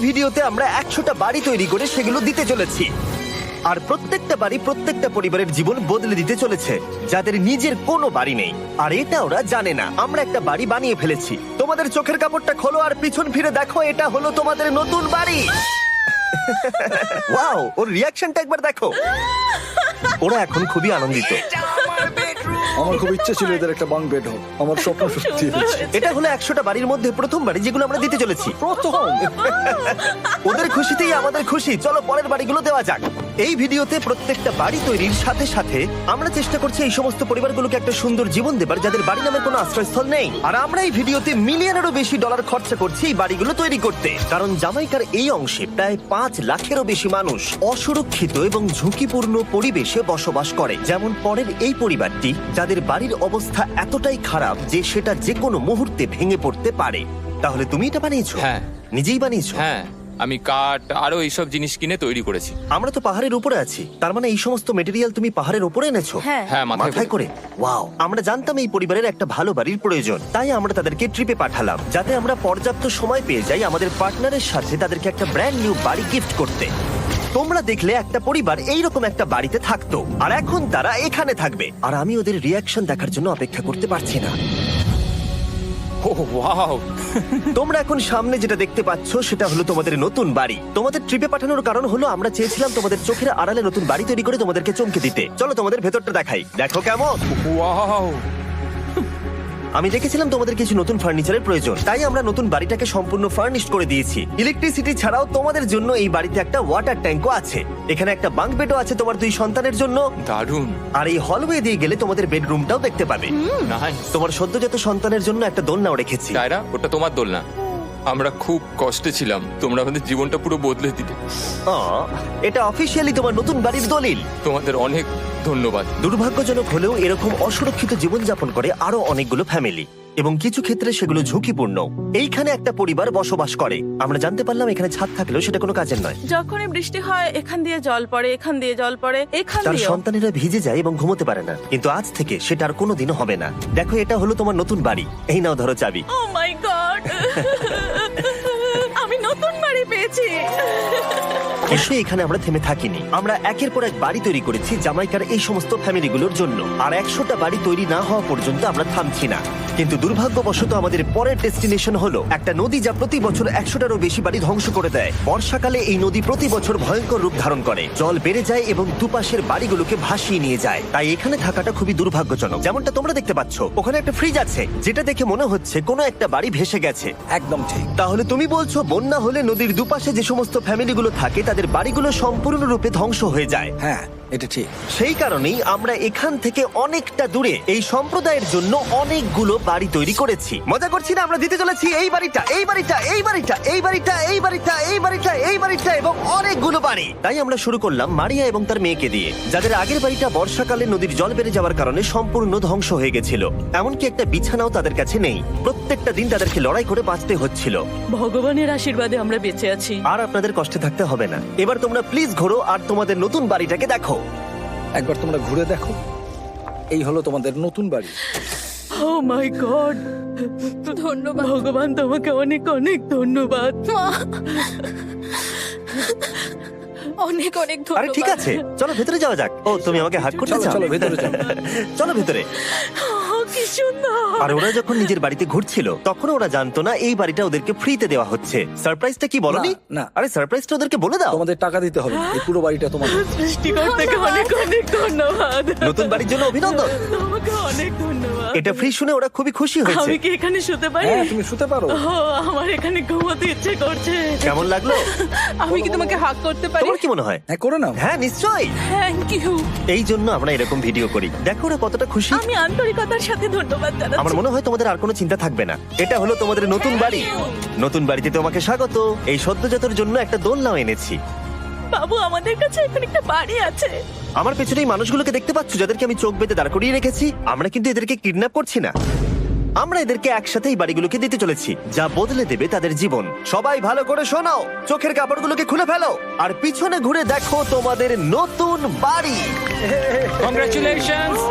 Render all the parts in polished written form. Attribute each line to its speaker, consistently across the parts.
Speaker 1: ভিডিওতে আমরা 100টা বাড়ি তৈরি করে সেগুলো দিতে চলেছি। আর প্রত্যেকটা বাড়ি প্রত্যেকটা পরিবারের জীবন বদলে দিতে চলেছে যাদের নিজের কোনো বাড়ি নেই। আর এটা ওরা জানে না। আমরা একটা বাড়ি বানিয়ে ফেলেছি। তোমাদের চোখের কাপড়টা খোলো আর পিছন ফিরে দেখো, এটা হলো তোমাদের নতুন বাড়ি। ওয়াও, ওর রিয়াকশনটা একবার দেখো। ওরা এখন খুবই আনন্দিত।
Speaker 2: আমার খুব ইচ্ছে ছিল এদের একটা বাঙ্ক বেড হোক, আমার স্বপ্ন সত্যি হয়েছে।
Speaker 1: এটা হলো 100টা বাড়ির মধ্যে প্রথম বাড়ি যেগুলো আমরা দিতে চলেছি।
Speaker 2: প্রথম
Speaker 1: ওদের খুশিতেই আমাদের খুশি। চলো পরের বাড়িগুলো দেওয়া যাক। এই ভিডিওতে প্রত্যেকটা বাড়ি তৈরির সাথে সাথে আমরা চেষ্টা করছি এই সমস্ত পরিবারগুলোকে একটা সুন্দর জীবন দেবার যাদের বাড়ি নামের কোনো আশ্রয়স্থল নেই। আর আমরা এই ভিডিওতে মিলিয়নেরও বেশি ডলার খরচা করছি এই বাড়িগুলো তৈরি করতে, কারণ জামাইকার এই অংশে প্রায় 5 লাখেরও বেশি মানুষ অসুরক্ষিত এবং ঝুঁকিপূর্ণ পরিবেশে বসবাস করে। যেমন পরের এই পরিবারটি, যাদের বাড়ির অবস্থা এতটাই খারাপ যে সেটা যে কোনো মুহূর্তে ভেঙে পড়তে পারে। তাহলে তুমি এটা বানিয়েছো?
Speaker 3: হ্যাঁ।
Speaker 1: নিজেই বানিয়েছো?
Speaker 3: হ্যাঁ, আমি কাঠ আরো এইসব জিনিস কিনে তৈরি করেছি।
Speaker 1: আমরা তো পাহাড়ের উপরে আছি, তার মানে এই সমস্ত মেটেরিয়াল তুমি পাহাড়ের উপরে এনেছো?
Speaker 4: হ্যাঁ।
Speaker 3: হ্যাঁ,
Speaker 1: মাথায় করে। ওয়াও, আমরা জানতাম এই পরিবারের একটা ভালো বাড়ির প্রয়োজন, তাই আমরা তাদেরকে ট্রিপে পাঠালাম যাতে আমরা পর্যাপ্ত সময় পেয়ে যাই আমাদের পার্টনারের সাথে তাদেরকে একটা ব্র্যান্ড নিউ বাড়ি গিফট করতে। তোমরা দেখলে একটা পরিবার এইরকম একটা বাড়িতে থাকতো, আর এখন তারা এখানে থাকবে। আর আমি ওদের রিয়াকশন দেখার জন্য অপেক্ষা করতে পারছি না।
Speaker 3: ও ওয়াও,
Speaker 1: তোমরা এখন সামনে যেটা দেখতে পাচ্ছ সেটা হলো তোমাদের নতুন বাড়ি। তোমাদের ট্রিপে পাঠানোর কারণ হলো আমরা চেয়েছিলাম তোমাদের চোখের আড়ালে নতুন বাড়ি তৈরি করে তোমাদেরকে চমকে দিতে। চলো তোমাদের ভেতরটা দেখাই, দেখো কেমন।
Speaker 3: ওয়াও।
Speaker 1: আমি দেখেছিলাম তোমাদের কিছু নতুন ফার্নিচারের প্রয়োজন, তাই আমরা নতুন বাড়িটাকে সম্পূর্ণ ফার্নিশড করে দিয়েছি। ইলেকট্রিসিটি ছাড়াও তোমাদের জন্য এই বাড়িতে একটা ওয়াটার ট্যাঙ্কও আছে। এখানে একটা বাঙ্ক বেডও আছে তোমার 2 সন্তানের জন্য।
Speaker 3: দারুণ।
Speaker 1: আর এই হলওয়ে দিয়ে গেলে তোমাদের বেডরুমটাও দেখতে পাবে।
Speaker 3: নাইস।
Speaker 1: তোমার সদ্যজাত সন্তানের জন্য একটা দোলনাও রেখেছি।
Speaker 3: টায়রা, ওটা তোমার দোলনা। আমরা খুব কষ্টে ছিলাম, তোমরা আমাদের জীবনটা পুরো বদলে দিলে।
Speaker 1: এটা অফিসিয়ালি তোমার নতুন বাড়ির দলিল।
Speaker 3: তোমাদের অনেক ধন্যবাদ।
Speaker 1: দুর্ভাগ্যজনক হলেও এরকম অসুরক্ষিত জীবনযাপন করে আরো অনেকগুলো ফ্যামিলি, এবং কিছু ক্ষেত্রে সেগুলো ঝুঁকিপূর্ণ। এইখানে একটা পরিবার বসবাস করে। আমরা জানতে পারলাম এখানে ছাদ থাকলেও সেটা কোনো কাজের নয়।
Speaker 4: যখনই বৃষ্টি হয় এখান দিয়ে জল পড়ে, এখান দিয়ে জল পড়ে, এখান
Speaker 1: তার
Speaker 4: দিয়ে।
Speaker 1: সন্তানেরা ভিজে যায় এবং ঘুমোতে পারে না, কিন্তু আজ থেকে সেটা আর কোনোদিনও হবে না। দেখো, এটা হলো তোমার নতুন বাড়ি। এই নাও, ধরো চাবি।
Speaker 4: ও মাই গড, আমি নতুন বাড়ি পেয়েছি।
Speaker 1: কিন্তু এখানে আমরা থেমে থাকিনি। আমরা একের পর এক বাড়ি তৈরি করেছি জামাইকার এই সমস্ত ফ্যামিলিগুলোর জন্য। আর 100টা বাড়ি তৈরি না হওয়া পর্যন্ত আমরা থামছি না। কিন্তু দুর্ভাগ্যবশত আমাদের পরের ডেস্টিনেশন হলো একটা নদী যা প্রতি বছর 100টারও বেশি বাড়ি ধ্বংস করে দেয়। বর্ষাকালে এই নদী প্রতি বছর ভয়ঙ্কর রূপ ধারণ করে, জল বেড়ে যায় এবং দুপাশের বাড়িগুলোকে ভাসিয়ে নিয়ে যায়। তাই এখানে থাকাটা খুবই দুর্ভাগ্যজনক। যেমনটা তোমরা দেখতে পাচ্ছ, ওখানে একটা ফ্রিজ আছে যেটা দেখে মনে হচ্ছে কোনো একটা বাড়ি ভেসে গেছে।
Speaker 2: একদম ঠিক।
Speaker 1: তাহলে তুমি বলছো বন্যা হলে নদীর দুপাশে যে সমস্ত ফ্যামিলিগুলো থাকে তাদের বাড়িগুলো সম্পূর্ণরূপে ধ্বংস হয়ে যায়।
Speaker 2: হ্যাঁ, এটা ঠিক।
Speaker 1: সেই কারণেই আমরা এখান থেকে অনেকটা দূরে এই সম্প্রদায়ের জন্য অনেকগুলো বাড়ি তৈরি করেছি। মজা করছি না, আমরা দিতে চলেছি এই বাড়িটা, এই বাড়িটা, এই বাড়িটা, এই বাড়িটা, এই বাড়িটা, এই বাড়িটা, এই বাড়িটা এবং অনেকগুলো বাড়ি। তাই আমরা শুরু করলাম মারিয়া এবং তার মেয়েকে দিয়ে, যাদের আগের বাড়িটা বর্ষাকালে নদীর জল বেড়ে যাওয়ার কারণে সম্পূর্ণ ধ্বংস হয়ে গেছিল। এমনকি একটা বিছানাও তাদের কাছে নেই। প্রত্যেকটা দিন তাদেরকে লড়াই করে বাঁচতে হচ্ছিল।
Speaker 4: ভগবানের আশীর্বাদে আমরা বেঁচে আছি।
Speaker 1: আর আপনাদের কষ্টে থাকতে হবে না। এবার তোমরা প্লিজ ঘোরো আর তোমাদের নতুন বাড়িটাকে দেখো।
Speaker 2: একবার তোমরা ঘুরে দেখো, এই হলো তোমাদের নতুন বাড়ি।
Speaker 4: ও মাই গড, ধন্যবাদ ভগবান, তোমাকে অনেক অনেক ধন্যবাদ। অনেক অনেক
Speaker 1: আরে
Speaker 4: ধন্যবাদ।
Speaker 1: ঠিক আছে, চলো ভেতরে যাওয়া যাক। ও, তুমি আমাকে হাত করতে
Speaker 2: চলো
Speaker 1: চাও?
Speaker 2: চলো ভেতরে যাও।
Speaker 1: চলো ভেতরে।
Speaker 4: ও, কি সুন্দর।
Speaker 1: আর ওরা যখন নিজের বাড়িতে ঘুরছিল তখন ওরা জানতো না এই বাড়িটা ওদেরকে ফ্রিতে দেওয়া হচ্ছে। সারপ্রাইজটা কি বলনি?
Speaker 2: না, না।
Speaker 1: আরে সারপ্রাইজটা ওদেরকে বলে দাও।
Speaker 2: তোমাদের টাকা দিতে হবে, এই পুরো বাড়িটা তোমাদের।
Speaker 4: সৃষ্টিকর্তাকে অনেক অনেক ধন্যবাদ।
Speaker 1: নতুন বাড়ির জন্য অভিনন্দন।
Speaker 4: তোমাকে অনেক ধন্যবাদ।
Speaker 1: এটা ফ্রি শুনে ওরা খুবই খুশি হয়েছে।
Speaker 4: আমি কি এখানে শুতে পারি?
Speaker 2: হ্যাঁ, তুমি শুতে পারো।
Speaker 4: ও, আমার এখানে ঘুমোতে ইচ্ছে করছে।
Speaker 1: কেমন লাগলো?
Speaker 4: আমি কি তোমাকে হাগ করতে পারি?
Speaker 1: তোমার কি মনে হয়?
Speaker 2: হ্যাঁ, করে নাও।
Speaker 1: হ্যাঁ, নিশ্চয়ই।
Speaker 4: Thank you.
Speaker 1: এই জন্য আমরা এরকম ভিডিও করি। দেখো ওরা কতটা খুশি।
Speaker 4: আমি আন্তরিকতার সাথে ধন্যবাদ জানাচ্ছি।
Speaker 1: আমার মনে হয় তোমাদের আর কোনো চিন্তা থাকবে না। এটা হলো তোমাদের নতুন বাড়ি। নতুন বাড়িতে তোমাকে স্বাগত। এই সদ্যজাতর জন্য একটা দোলনাও এনেছি।
Speaker 4: বাবু, আমাদের কাছে এখানে একটা বাড়ি আছে।
Speaker 1: আমার পেছনে এই মানুষগুলোকে দেখতে পাচ্ছ যাদেরকে আমি চোখ বেঁধে দাঁড় করিয়ে রেখেছি? আমরা কিন্তু এদেরকে কিডন্যাপ করছি না। আমরা এদেরকে একসাথে এই বাড়িগুলোকে দিতে চলেছি, যা বদলে দেবে তাদের জীবন। সবাই ভালো করে শোনাও, চোখের কাপড়গুলোকে খুলে ফেলো আর পিছনে ঘুরে দেখো তোমাদের নতুন বাড়ি।
Speaker 3: কংগ্রাচুলেশনস।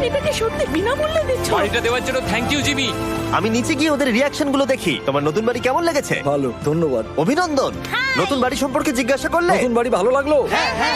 Speaker 4: এটাকে সত্যি বিনামূল্যে দিচ্ছ?
Speaker 3: বাড়িটা দেওয়ার জন্য থ্যাংক ইউ জিমি।
Speaker 1: আমি নিচে গিয়ে ওদের রিয়াকশন গুলো দেখি। তোমার নতুন বাড়ি কেমন লেগেছে?
Speaker 2: ভালো, ধন্যবাদ।
Speaker 1: অভিনন্দন। নতুন বাড়ি সম্পর্কে জিজ্ঞাসা করলে?
Speaker 2: নতুন বাড়ি ভালো লাগলো?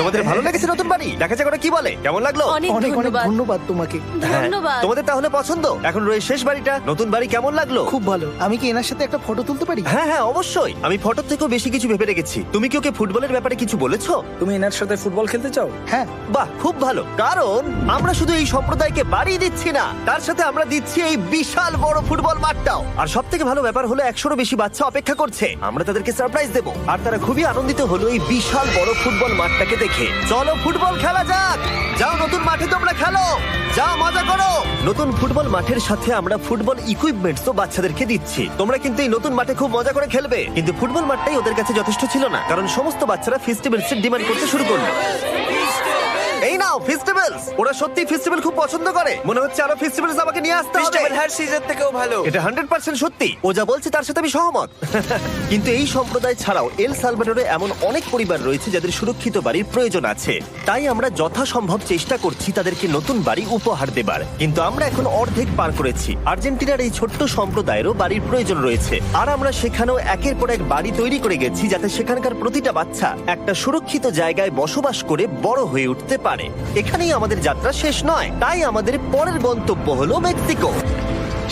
Speaker 1: তোমাদের ভালো লেগেছে নতুন বাড়ি? দেখা যাক ওরা কি বলে। কেমন লাগলো?
Speaker 4: অনেক
Speaker 2: অনেক অনেক
Speaker 4: ধন্যবাদ।
Speaker 2: ধন্যবাদ তোমাকে।
Speaker 1: হ্যাঁ,
Speaker 4: ধন্যবাদ।
Speaker 1: তোমাদের তাহলে পছন্দ। এখন রয়েছে শেষ বাড়িটা। নতুন বাড়ি কেমন লাগলো?
Speaker 5: খুব ভালো। আমি কি এনার সাথে একটা ফটো তুলতে পারি?
Speaker 1: হ্যাঁ হ্যাঁ অবশ্যই। আমি ফটো থেকেও বেশি কিছু ভেবে রেখেছি। তুমি কি ওকে ফুটবলের ব্যাপারে কিছু বলেছো?
Speaker 2: তুমি এনার সাথে ফুটবল খেলতে চাও?
Speaker 5: হ্যাঁ।
Speaker 1: বাহ, খুব ভালো। কারণ আমরা শুধু এই সম্প্রদায়কে বাড়ি দিচ্ছি না, তার সাথে আমরা দিচ্ছি এই বিশাল বড় ফুটবল মাঠটাও। আর সব থেকে ভালো ব্যাপার হলো 100-রও বেশি বাচ্চা অপেক্ষা করছে। আমরা তাদেরকে সারপ্রাইজ দেবো, আর তারা খুবই আনন্দিত হলো এই বিশাল বড় ফুটবল মাঠটাকে দেখে। চলো ফুটবল খেলা যাক। যাও নতুন মাঠে তোমরা খেলো, যাও মজা করো। নতুন ফুটবল মাঠের সাথে আমরা ফুটবল ইকুইপমেন্টসও বাচ্চাদেরকে দিচ্ছি। তোমরা কিন্তু এই নতুন মাঠে খুব মজা করে খেলবে। কিন্তু ফুটবল মাঠটাই ওদের কাছে যথেষ্ট ছিল না, কারণ সমস্ত বাচ্চারা ফেস্টিভ্যালস এর ডিমান্ড করতে শুরু করলো। এই নাও ফেস্টিভ্যালস। ওরা সত্যি ফেস্টিভ্যাল খুব পছন্দ করে। মনে হচ্ছে আরো ফেস্টিভ্যালস আমাকে নিয়ে আসতে হবে।
Speaker 6: হার সিজন থেকেও ভালো।
Speaker 1: এটা 100% সত্যি। ও যা বলছে তার সাথে আমি সহমত। কিন্তু এই সম্প্রদায় ছাড়াও এল সালভাডোরে এমন অনেক পরিবার রয়েছে যাদের সুরক্ষিত বাড়ির প্রয়োজন আছে। তাই আমরা যথাসম্ভব চেষ্টা করছি তাদেরকে নতুন বাড়ি উপহার দেবার। কিন্তু আমরা এখন অর্ধেক পার করেছি। আর্জেন্টিনার এই ছোট্ট সম্প্রদায়েরও বাড়ির প্রয়োজন রয়েছে, আর আমরা সেখানেও একের পর এক বাড়ি তৈরি করে গেছি যাতে সেখানকার প্রতিটা বাচ্চা একটা সুরক্ষিত জায়গায় বসবাস করে বড় হয়ে উঠতে পারে। এখানেই আমাদের যাত্রা শেষ নয়, তাই আমাদের পরের গন্তব্য হলো মেক্সিকো।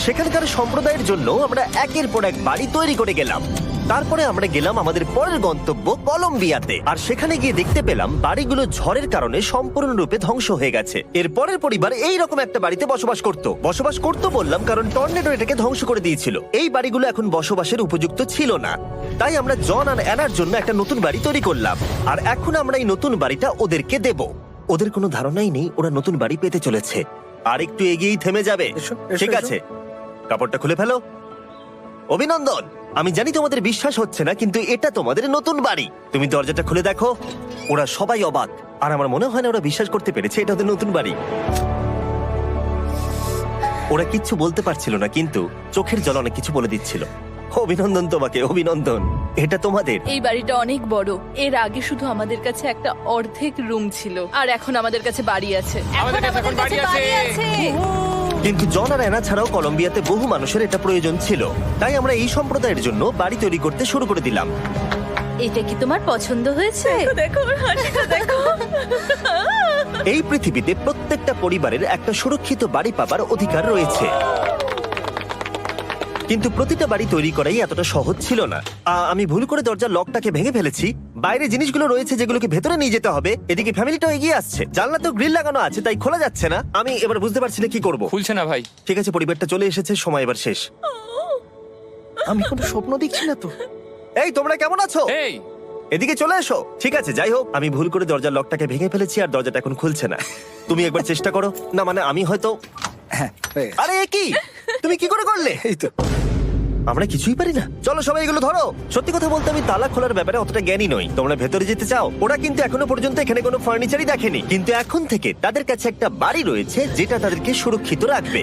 Speaker 1: সেখানকার সম্প্রদায়ের জন্য আমরা একের পর এক বাড়ি তৈরি করে গেলাম। তারপরে আমরা গেলাম আমাদের পরের গন্তব্য কলম্বিয়াতে, আর সেখানে গিয়ে দেখতে পেলাম বাড়িগুলো ঝড়ের কারণে সম্পূর্ণরূপে ধ্বংস হয়ে গেছে। এর পরের পরিবার এই রকম একটা বাড়িতে বসবাস করতো বললাম কারণ টর্নেডো এটাকে ধ্বংস করে দিয়েছিল। এই বাড়িগুলো এখন বসবাসের উপযুক্ত ছিল না, তাই আমরা জন আর অ্যানার জন্য একটা নতুন বাড়ি তৈরি করলাম। আর এখন আমরা এই নতুন বাড়িটা ওদেরকে দেব। ওদের কোনো ধারণাই নেই ওরা নতুন বাড়ি পেতে চলেছে। আর একটু এগিয়েই থেমে যাবে।
Speaker 2: এসো, এসো,
Speaker 1: ঠিক
Speaker 2: এসো।
Speaker 1: আছে, কাপড়টা খুলে ফেলো। অভিনন্দন। আমি জানি তোমাদের বিশ্বাস হচ্ছে না, কিন্তু এটা তোমাদের নতুন বাড়ি। তুমি দরজাটা খুলে দেখো। ওরা সবাই অবাক, আর আমার মনে হয় না ওরা বিশ্বাস করতে পেরেছে এটা ওদের নতুন বাড়ি। ওরা কিচ্ছু বলতে পারছিল না, কিন্তু চোখের জল অনেক কিছু বলে দিচ্ছিল। অভিনন্দন তোমাকে, অভিনন্দন। এটা তোমাদের।
Speaker 4: এই বাড়িটা অনেক বড়। এর আগে শুধু আমাদের কাছে একটা অর্ধেক রুম ছিল, আর এখন আমাদের কাছে বাড়ি আছে।
Speaker 3: আমাদের কাছে এখন বাড়ি আছে।
Speaker 1: কিন্তু জন আর অ্যানা ছাড়াও কলম্বিয়াতে বহু মানুষের এটা প্রয়োজন ছিল, তাই আমরা এই সম্প্রদায়ের জন্য বাড়ি তৈরি করতে শুরু করে দিলাম।
Speaker 7: এটা কি তোমার পছন্দ হয়েছে?
Speaker 4: দেখো ওর হাসিটা দেখো।
Speaker 1: এই পৃথিবীতে প্রত্যেকটা পরিবারের একটা সুরক্ষিত বাড়ি পাবার অধিকার রয়েছে, কিন্তু প্রতিটা বাড়ি তৈরি করাই এতটা সহজ ছিল না। আমি ভুল করে দরজার লকটাকে ভেঙে ফেলেছি। বাইরে জিনিসগুলো রয়েছে যেগুলোকে ভেতরে নিয়ে যেতে হবে। এদিকে ফ্যামিলিটাও এগিয়ে আসছে। জানলাতেও গ্রিল লাগানো আছে, তাই খোলা যাচ্ছে না। আমি এবার বুঝতে পারছি না কি করব।
Speaker 3: খুলছে না ভাই।
Speaker 1: ঠিক আছে, পরিবারটা চলে এসেছে, সময় এবার শেষ।
Speaker 5: আমি কোনো স্বপ্ন দেখছি না তো।
Speaker 1: এই তোমরা কেমন আছো?
Speaker 3: এই
Speaker 1: এদিকে চলে এসো। ঠিক আছে, যাই হোক, আমি ভুল করে দরজার লকটাকে ভেঙে ফেলেছি আর দরজাটা এখন খুলছে না। তুমি একবার চেষ্টা করো না, মানে আমি হয়তো।
Speaker 2: হ্যাঁ, হয়ে গেছে।
Speaker 1: আরে এ কি, তুমি কি করে করলে?
Speaker 2: এই তো।
Speaker 1: আমরা কিছুই পারি না। চলো সবাই এগুলো ধরো। সত্যি কথা বলতে আমি তালা খোলার ব্যাপারে অতটা জ্ঞানী নই। তোমরা ভেতরে যেতে চাও? ওরা কিন্তু এখনো পর্যন্ত এখানে কোনো ফার্নিচারই দেখেনি, কিন্তু এখন থেকে তাদের কাছে একটা বাড়ি রয়েছে যেটা তাদেরকে সুরক্ষিত রাখবে।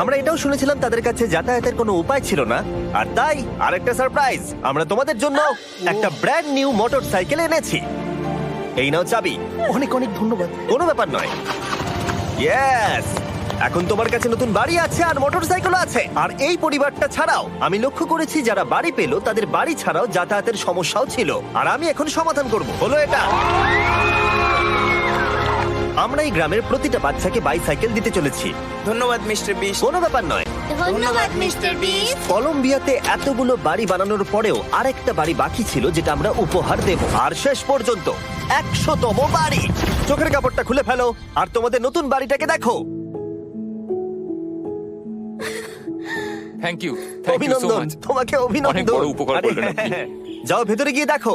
Speaker 1: আমরা এটাও শুনেছিলাম তাদের কাছে যাতায়াতের কোনো উপায় ছিল না, আর তাই আরেকটা সারপ্রাইজ, আমরা তোমাদের জন্য একটা ব্র্যান্ড নিউ মোটরসাইকেল এনেছি। এই নাও চাবি।
Speaker 5: অনেক অনেক ধন্যবাদ।
Speaker 1: কোনো ব্যাপার নয়। ইয়েস, এখন তোমার কাছে নতুন বাড়ি আছে আর মোটরসাইকেলও আছে। আর এই পরিবারটা ছাড়াও আমি লক্ষ্য করেছি যারা বাড়ি পেল তাদের বাড়ি ছাড়াও যাতায়াতের সমস্যাও ছিল, আর আমি এখন সমাধান করব। হলো এটা। আমরা এই গ্রামের প্রতিটা বাচ্চাকে বাইসাইকেল দিতে চলেছি।
Speaker 6: ধন্যবাদ মিস্টার বিশ।
Speaker 1: কোনো ব্যাপার নয়।
Speaker 7: ধন্যবাদ মিস্টার বিস্ট।
Speaker 1: কলম্বিয়াতে এতগুলো বাড়ি বানানোর পরেও আরেকটা বাড়ি বাকি ছিল যেটা আমরা উপহার দেব। আর শেষ পর্যন্ত 100তম বাড়ি। চোখের কাপড়টা খুলে ফেলো আর তোমাদের নতুন বাড়িটাকে দেখো।
Speaker 3: Thank you, thank you so
Speaker 1: অভিনন্দন
Speaker 3: মাচ।
Speaker 1: তোমাকে,
Speaker 3: অনেক
Speaker 1: অভিনন্দন।
Speaker 3: বড় উপকার
Speaker 1: আরে,
Speaker 3: করলেন আপনি।
Speaker 1: যাও ভেতরে গিয়ে দেখো।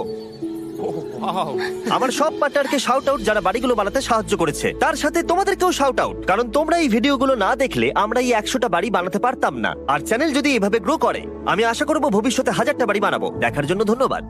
Speaker 3: ওয়াও,
Speaker 1: আমার সব পার্টনারকে শাউট আউট যারা বাড়িগুলো বানাতে সাহায্য করেছে। তার সাথে তোমাদেরকেও শাউট আউট, কারণ তোমরা এই ভিডিওগুলো না দেখলে আমরা এই 100টা বাড়ি বানাতে পারতাম না। আর চ্যানেল যদি এভাবে গ্রো করে, আমি আশা করব ভবিষ্যতে 1000টা বাড়ি বানাবো। দেখার জন্য ধন্যবাদ।